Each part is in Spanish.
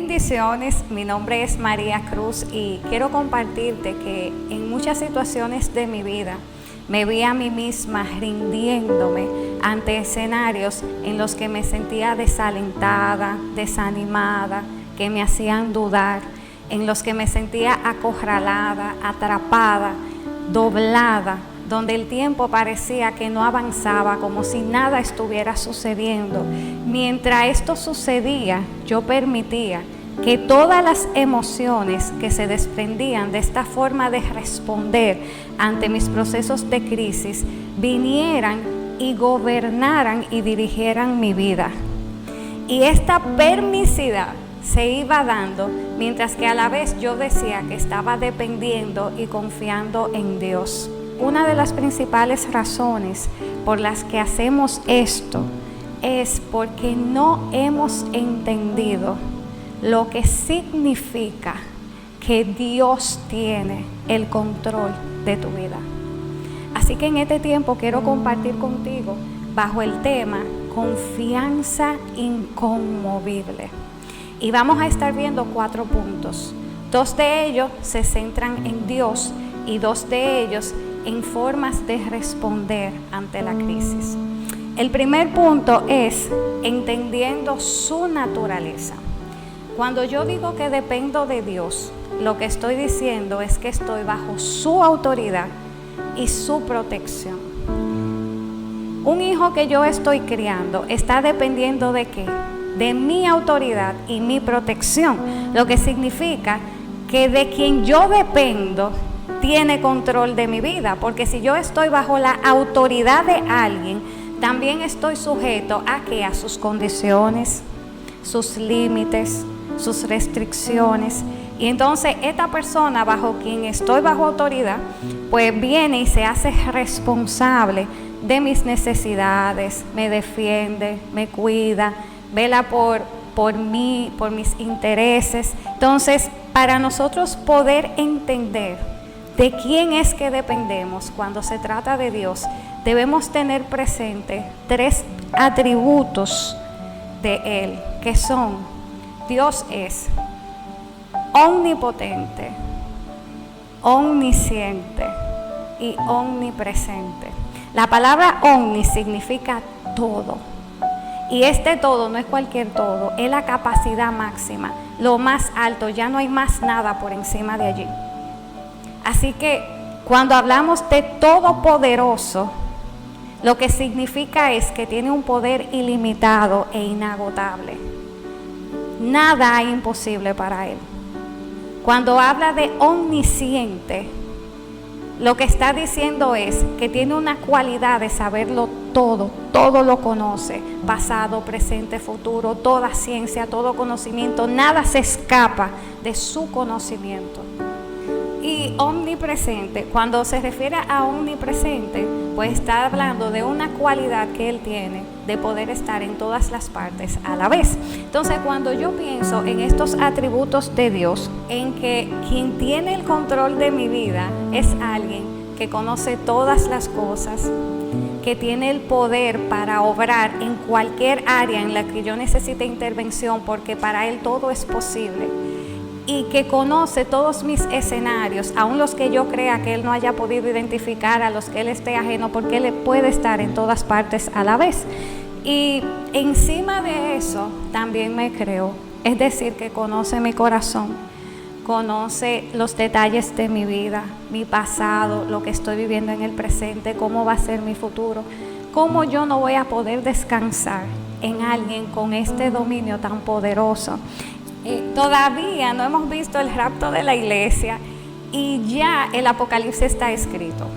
Bendiciones, mi nombre es María Cruz y quiero compartirte que en muchas situaciones de mi vida me vi a mí misma rindiéndome ante escenarios en los que me sentía desalentada, desanimada, que me hacían dudar, en los que me sentía acorralada, atrapada, doblada, donde el tiempo parecía que no avanzaba, como si nada estuviera sucediendo. Mientras esto sucedía, yo permitía que todas las emociones que se desprendían de esta forma de responder ante mis procesos de crisis vinieran y gobernaran y dirigieran mi vida. Y esta permisidad se iba dando mientras que a la vez yo decía que estaba dependiendo y confiando en Dios. Una de las principales razones por las que hacemos esto es porque no hemos entendido lo que significa que Dios tiene el control de tu vida. Así que en este tiempo quiero compartir contigo bajo el tema confianza inconmovible. Y vamos a estar viendo 4 puntos. 2 de ellos se centran en Dios y 2 de ellos en formas de responder ante la crisis. El primer punto es entendiendo su naturaleza. Cuando yo digo que dependo de Dios, lo que estoy diciendo es que estoy bajo su autoridad y su protección. Un hijo que yo estoy criando está dependiendo ¿de qué? De mi autoridad y mi protección, lo que significa que de quien yo dependo tiene control de mi vida, porque si yo estoy bajo la autoridad de alguien, también estoy sujeto a que a sus condiciones, sus límites, sus restricciones. Y entonces esta persona bajo quien estoy bajo autoridad, pues viene y se hace responsable de mis necesidades, me defiende, me cuida, vela por mí, por mis intereses. Entonces, para nosotros poder entender de quién es que dependemos cuando se trata de Dios, debemos tener presente 3 atributos de Él, que son: Dios es omnipotente, omnisciente y omnipresente. La palabra omni significa todo. Y este todo no es cualquier todo, es la capacidad máxima, lo más alto, ya no hay más nada por encima de allí. Así que cuando hablamos de todopoderoso, lo que significa es que tiene un poder ilimitado e inagotable. Nada hay imposible para Él. Cuando habla de omnisciente, lo que está diciendo es que tiene una cualidad de saberlo todo, todo lo conoce, pasado, presente, futuro, toda ciencia, todo conocimiento, nada se escapa de su conocimiento. Y omnipresente, cuando se refiere a omnipresente, pues está hablando de una cualidad que Él tiene de poder estar en todas las partes a la vez. Entonces, cuando yo pienso en estos atributos de Dios, en que quien tiene el control de mi vida es alguien que conoce todas las cosas, que tiene el poder para obrar en cualquier área en la que yo necesite intervención, porque para Él todo es posible, y que conoce todos mis escenarios, aun los que yo crea que Él no haya podido identificar, a los que Él esté ajeno, porque Él puede estar en todas partes a la vez. Y encima de eso también me creo, es decir, que conoce mi corazón, conoce los detalles de mi vida, mi pasado, lo que estoy viviendo en el presente, cómo va a ser mi futuro. ¿Cómo yo no voy a poder descansar en alguien con este dominio tan poderoso? Todavía no hemos visto el rapto de la iglesia y ya el Apocalipsis está escrito.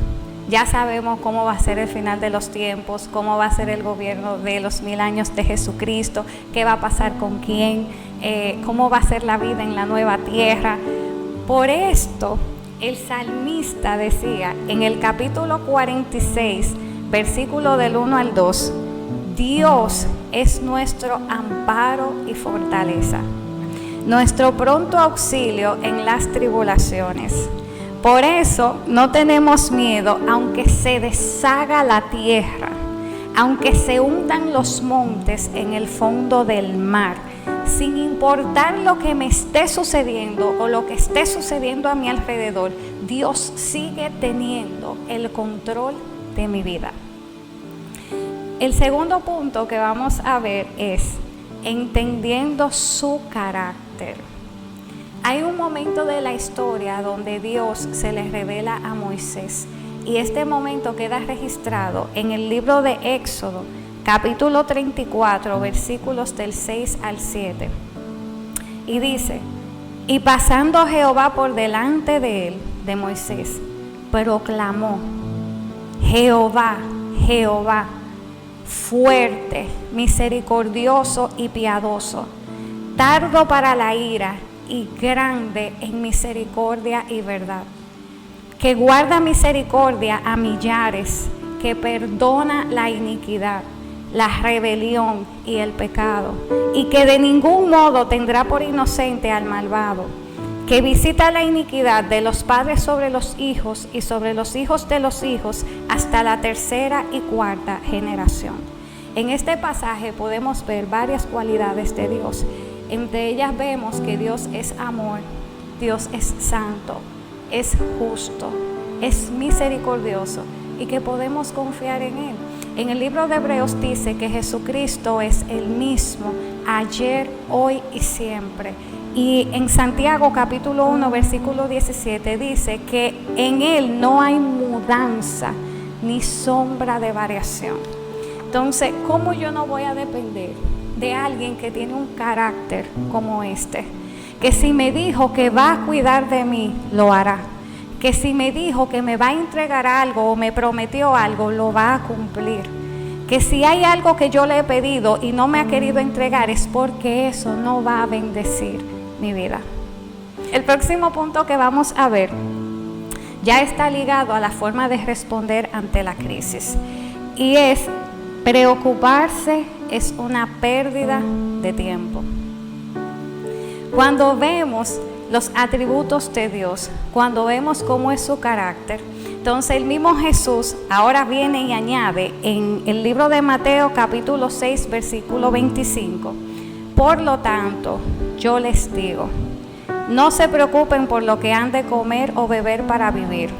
Ya sabemos cómo va a ser el final de los tiempos, cómo va a ser el gobierno de los 1000 años de Jesucristo, qué va a pasar con quién, cómo va a ser la vida en la nueva tierra. Por esto, el salmista decía en el capítulo 46, versículo del 1 al 2, Dios es nuestro amparo y fortaleza, nuestro pronto auxilio en las tribulaciones. Por eso no tenemos miedo, aunque se deshaga la tierra, aunque se hundan los montes en el fondo del mar, sin importar lo que me esté sucediendo o lo que esté sucediendo a mi alrededor, Dios sigue teniendo el control de mi vida. El segundo punto que vamos a ver es entendiendo su carácter. Hay un momento de la historia donde Dios se le revela a Moisés y este momento queda registrado en el libro de Éxodo, capítulo 34, versículos del 6 al 7. Y dice: y pasando Jehová por delante de él, de Moisés, proclamó: Jehová, Jehová, fuerte, misericordioso y piadoso, tardo para la ira y grande en misericordia y verdad, que guarda misericordia a millares, que perdona la iniquidad, la rebelión y el pecado, y que de ningún modo tendrá por inocente al malvado, que visita la iniquidad de los padres sobre los hijos y sobre los hijos de los hijos hasta la tercera y cuarta generación. En este pasaje podemos ver varias cualidades de Dios. Entre ellas vemos que Dios es amor, Dios es santo, es justo, es misericordioso y que podemos confiar en Él. En el libro de Hebreos dice que Jesucristo es el mismo ayer, hoy y siempre. Y en Santiago capítulo 1 versículo 17 dice que en Él no hay mudanza ni sombra de variación. Entonces, ¿cómo yo no voy a depender de alguien que tiene un carácter como este? Que si me dijo que va a cuidar de mí, lo hará. Que si me dijo que me va a entregar algo o me prometió algo, lo va a cumplir. Que si hay algo que yo le he pedido y no me ha querido entregar, es porque eso no va a bendecir mi vida. El próximo punto que vamos a ver ya está ligado a la forma de responder ante la crisis. Y es: preocuparse es una pérdida de tiempo. Cuando vemos los atributos de Dios, cuando vemos cómo es su carácter, entonces el mismo Jesús ahora viene y añade en el libro de Mateo capítulo 6 versículo 25: por lo tanto, yo les digo, no se preocupen por lo que han de comer o beber para vivir,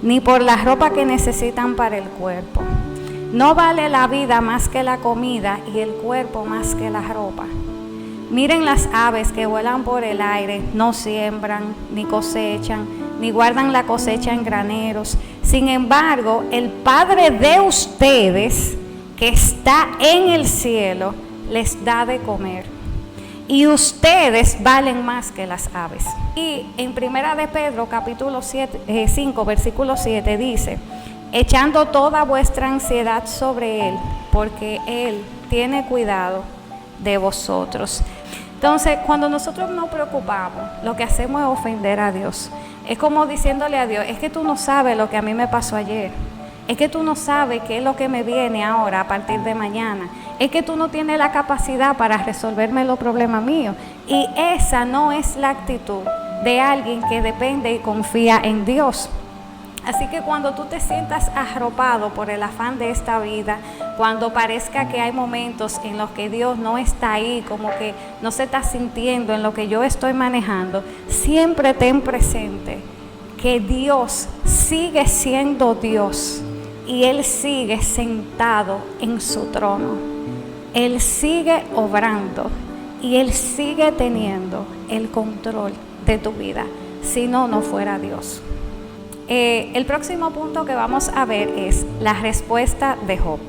ni por la ropa que necesitan para el cuerpo. No vale la vida más que la comida y el cuerpo más que la ropa. Miren las aves que vuelan por el aire, no siembran, ni cosechan, ni guardan la cosecha en graneros. Sin embargo, el Padre de ustedes, que está en el cielo, les da de comer. Y ustedes valen más que las aves. Y en Primera de Pedro, capítulo 5, versículo 7, dice: echando toda vuestra ansiedad sobre Él, porque Él tiene cuidado de vosotros. Entonces, cuando nosotros nos preocupamos, lo que hacemos es ofender a Dios. Es como diciéndole a Dios: es que tú no sabes lo que a mí me pasó ayer. Es que tú no sabes qué es lo que me viene ahora a partir de mañana. Es que tú no tienes la capacidad para resolverme los problemas míos. Y esa no es la actitud de alguien que depende y confía en Dios. Así que cuando tú te sientas arropado por el afán de esta vida, cuando parezca que hay momentos en los que Dios no está ahí, como que no se está sintiendo en lo que yo estoy manejando, siempre ten presente que Dios sigue siendo Dios y Él sigue sentado en su trono. Él sigue obrando y Él sigue teniendo el control de tu vida, si no, no fuera Dios. El próximo punto que vamos a ver es la respuesta de Job.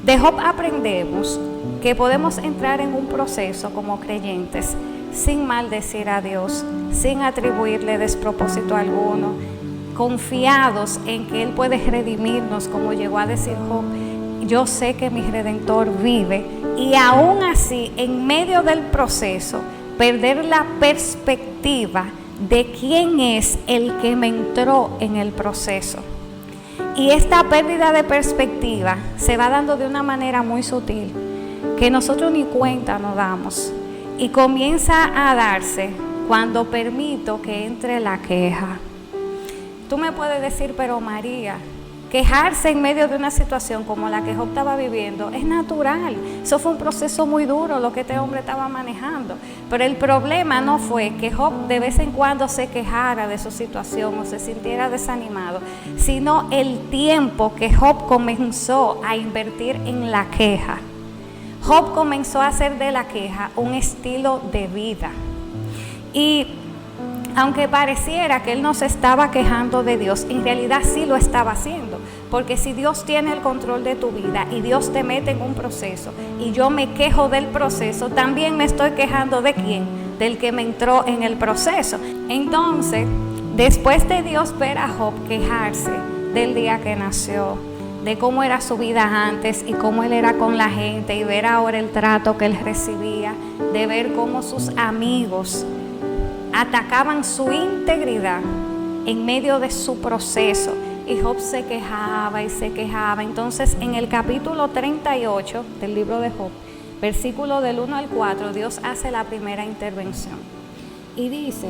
De Job aprendemos que podemos entrar en un proceso como creyentes sin maldecir a Dios, sin atribuirle despropósito alguno, confiados en que Él puede redimirnos, como llegó a decir Job: yo sé que mi Redentor vive. Y aún así, en medio del proceso, perder la perspectiva de quién es el que me entró en el proceso. Y esta pérdida de perspectiva se va dando de una manera muy sutil, que nosotros ni cuenta nos damos. Y comienza a darse cuando permito que entre la queja. Tú me puedes decir: pero María, Quejarse en medio de una situación como la que Job estaba viviendo es natural. Eso fue un proceso muy duro lo que este hombre estaba manejando. Pero el problema no fue que Job de vez en cuando se quejara de su situación o se sintiera desanimado, sino el tiempo que Job comenzó a invertir en la queja. Job comenzó a hacer de la queja un estilo de vida. Y aunque pareciera que él no se estaba quejando de Dios, en realidad sí lo estaba haciendo. Porque si Dios tiene el control de tu vida y Dios te mete en un proceso y yo me quejo del proceso, también me estoy quejando ¿de quién? Del que me entró en el proceso. Entonces, después de Dios ver a Job quejarse del día que nació, de cómo era su vida antes y cómo él era con la gente, y ver ahora el trato que él recibía, de ver cómo sus amigos atacaban su integridad en medio de su proceso, y Job se quejaba y se quejaba. Entonces, en el capítulo 38 del libro de Job, versículo del 1 al 4, Dios hace la primera intervención y dice: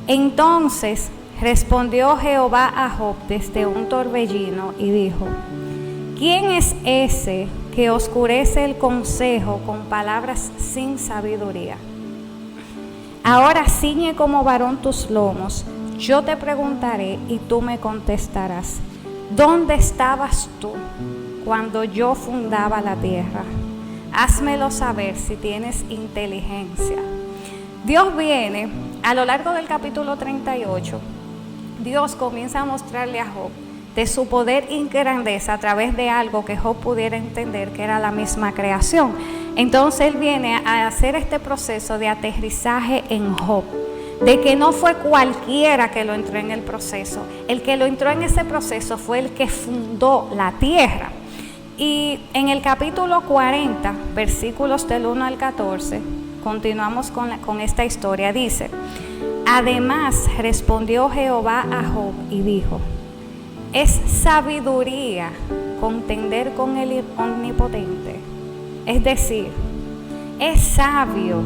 entonces respondió Jehová a Job desde un torbellino y dijo: ¿quién es ese que oscurece el consejo con palabras sin sabiduría? Ahora ciñe como varón tus lomos, yo te preguntaré y tú me contestarás. ¿Dónde estabas tú cuando yo fundaba la tierra? Házmelo saber si tienes inteligencia. Dios viene, a lo largo del capítulo 38, Dios comienza a mostrarle a Job de su poder y grandeza a través de algo que Job pudiera entender que era la misma creación. Entonces él viene a hacer este proceso de aterrizaje en Job, de que no fue cualquiera que lo entró en el proceso. El que lo entró en ese proceso fue el que fundó la tierra. Y en el capítulo 40, versículos del 1 al 14, continuamos con esta historia. Dice: además respondió Jehová a Job y dijo: es sabiduría contender con el omnipotente. Es decir, es sabio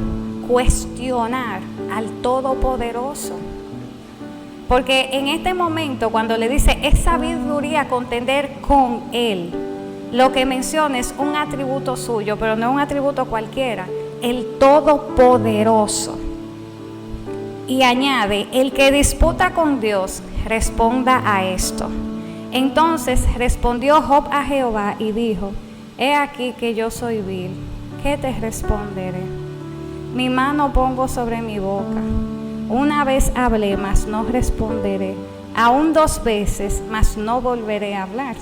cuestionar al Todopoderoso. Porque en este momento, cuando le dice es sabiduría contender con Él, lo que menciona es un atributo suyo, pero no un atributo cualquiera, el Todopoderoso. Y añade: el que disputa con Dios, responda a esto. Entonces respondió Job a Jehová y dijo: he aquí que yo soy vil, ¿qué te responderé? Mi mano pongo sobre mi boca. Una vez hablé, mas no responderé. Aún 2 veces, mas no volveré a hablar.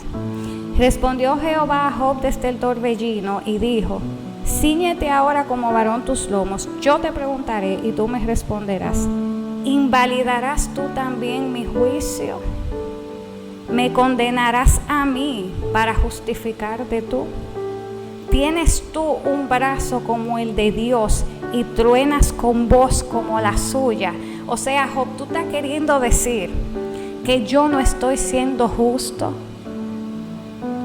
Respondió Jehová a Job desde el torbellino y dijo: cíñete ahora como varón tus lomos, yo te preguntaré y tú me responderás. ¿Invalidarás tú también mi juicio? ¿Me condenarás a mí para justificarte tú? ¿Tienes tú un brazo como el de Dios y truenas con voz como la suya? O sea, Job, tú estás queriendo decir que yo no estoy siendo justo,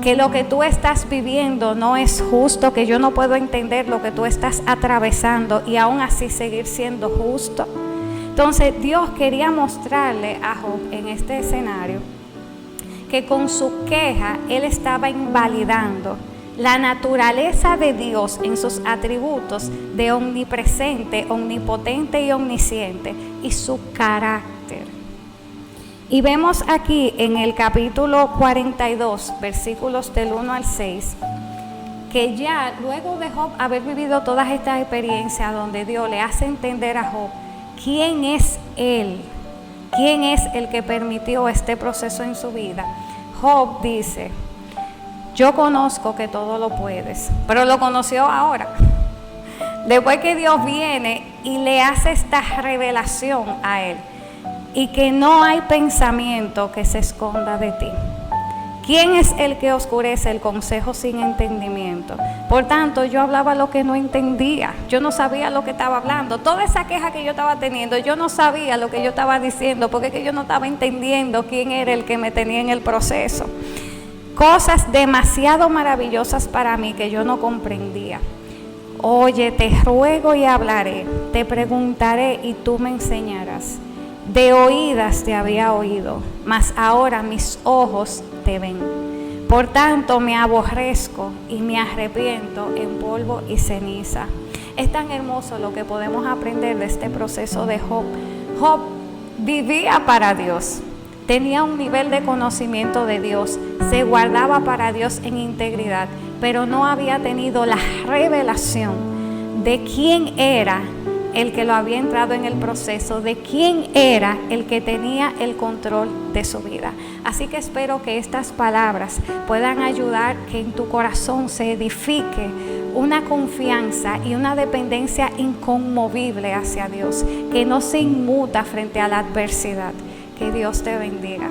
que lo que tú estás viviendo no es justo, que yo no puedo entender lo que tú estás atravesando y aún así seguir siendo justo. Entonces Dios quería mostrarle a Job en este escenario que con su queja él estaba invalidando la naturaleza de Dios en sus atributos de omnipresente, omnipotente y omnisciente, y su carácter. Y vemos aquí en el capítulo 42, versículos del 1 al 6, que ya luego de Job haber vivido todas estas experiencias donde Dios le hace entender a Job quién es él, quién es el que permitió este proceso en su vida, Job dice: yo conozco que todo lo puedes, pero lo conoció ahora. Después que Dios viene y le hace esta revelación a él, y que no hay pensamiento que se esconda de ti. ¿Quién es el que oscurece el consejo sin entendimiento? Por tanto, yo hablaba lo que no entendía. Yo no sabía lo que estaba hablando. Toda esa queja que yo estaba teniendo, yo no sabía lo que yo estaba diciendo, porque es que yo no estaba entendiendo quién era el que me tenía en el proceso. Cosas demasiado maravillosas para mí que yo no comprendía. Oye, te ruego y hablaré, te preguntaré y tú me enseñarás. De oídas te había oído, mas ahora mis ojos te ven. Por tanto, me aborrezco y me arrepiento en polvo y ceniza. Es tan hermoso lo que podemos aprender de este proceso de Job. Job vivía para Dios, tenía un nivel de conocimiento de Dios, se guardaba para Dios en integridad, pero no había tenido la revelación de quién era el que lo había entrado en el proceso, de quién era el que tenía el control de su vida. Así que espero que estas palabras puedan ayudar que en tu corazón se edifique una confianza y una dependencia inconmovible hacia Dios, que no se inmuta frente a la adversidad. Que Dios te bendiga.